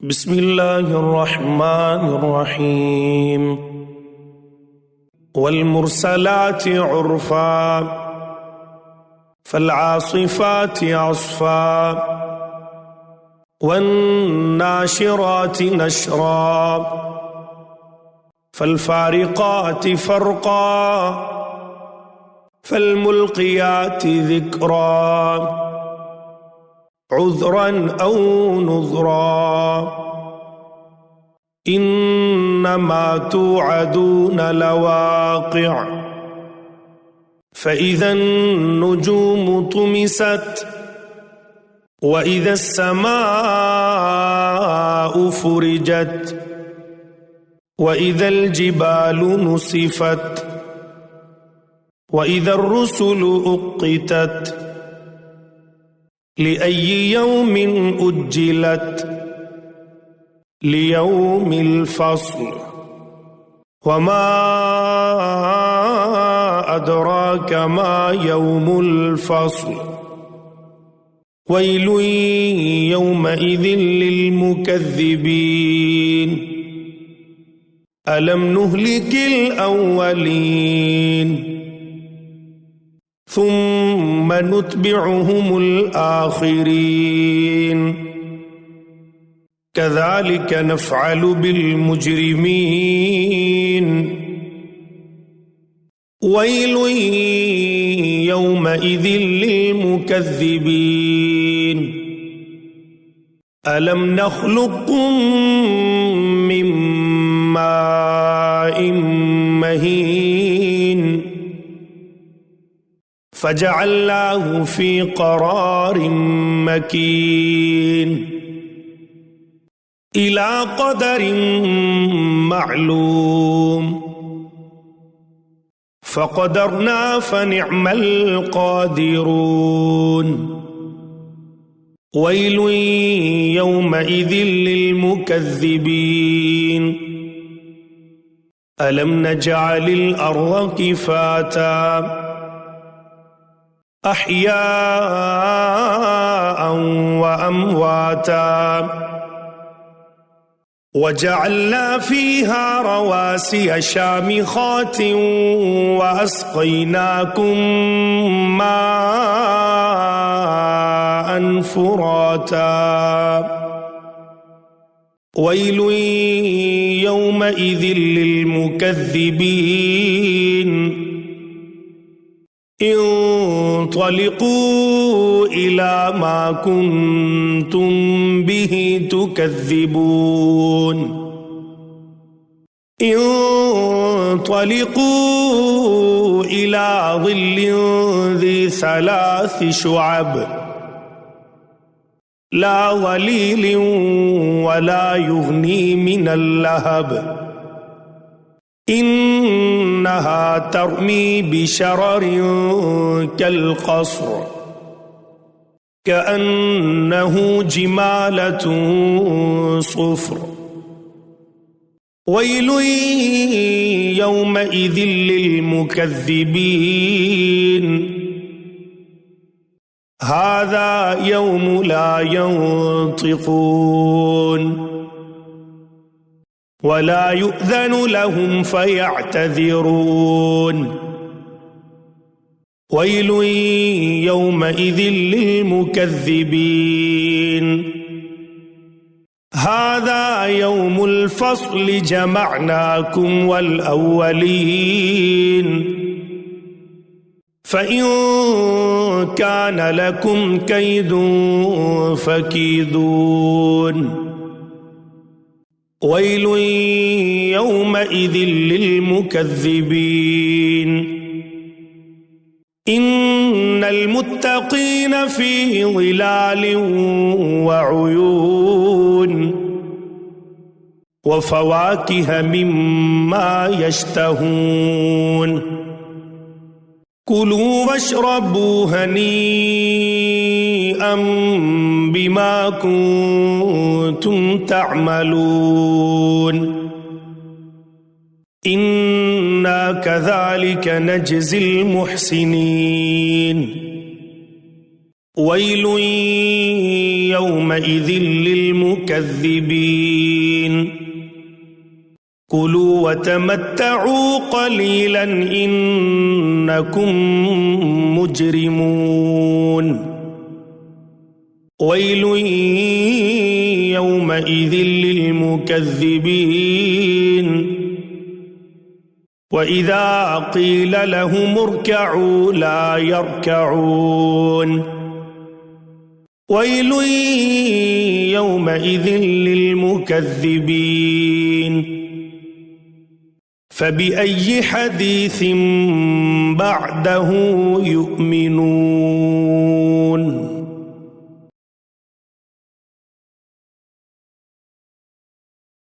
بسم الله الرحمن الرحيم والمرسلات عرفا فالعاصفات عصفا والناشرات نشرا فالفارقات فرقا فالملقيات ذكرا عذرا أو نذرا إنما توعدون لواقع فإذا النجوم طمست وإذا السماء فرجت وإذا الجبال نسفت وإذا الرسل أقتت لأي يوم أجلت ليوم الفصل وما أدراك ما يوم الفصل ويل يومئذ للمكذبين ألم نهلك الأولين ثم نتبعهم الآخرين كذلك نفعل بالمجرمين ويل يومئذ للمكذبين ألم نخلقكم من ماء مهين فجعلناه في قرار مكين إلى قدر معلوم فقدرنا فنعم القادرون ويل يومئذ للمكذبين ألم نجعل الأرض كفاتا أحياء وأمواتا وجعلنا فيها رواسي شامخات وأسقيناكم ماء فراتا ويل يومئذ للمكذبين انطلقوا إلى ما كنتم به تكذبون انطلقوا إلى ظل ذي 3 شعب لا ظليل ولا يغني من اللهب إنها ترمي بشرر كالقصر كأنه جمالة صفر ويل يومئذ للمكذبين هذا يوم لا ينطقون ولا يؤذن لهم فيعتذرون ويل يومئذ للمكذبين هذا يوم الفصل جمعناكم والأولين فإن كان لكم كيد فكيدون ويل يومئذ للمكذبين إن المتقين في ظلال وعيون وفواكه مما يشتهون كلوا واشربوا هنيئا بما كنتم تعملون إنا كذلك نجزي المحسنين ويل يومئذ للمكذبين كلوا وتمتعوا قليلا إنكم مجرمون ويل يومئذ للمكذبين وإذا قيل لهم اركعوا لا يركعون ويل يومئذ للمكذبين فبأي حديث بعده يؤمنون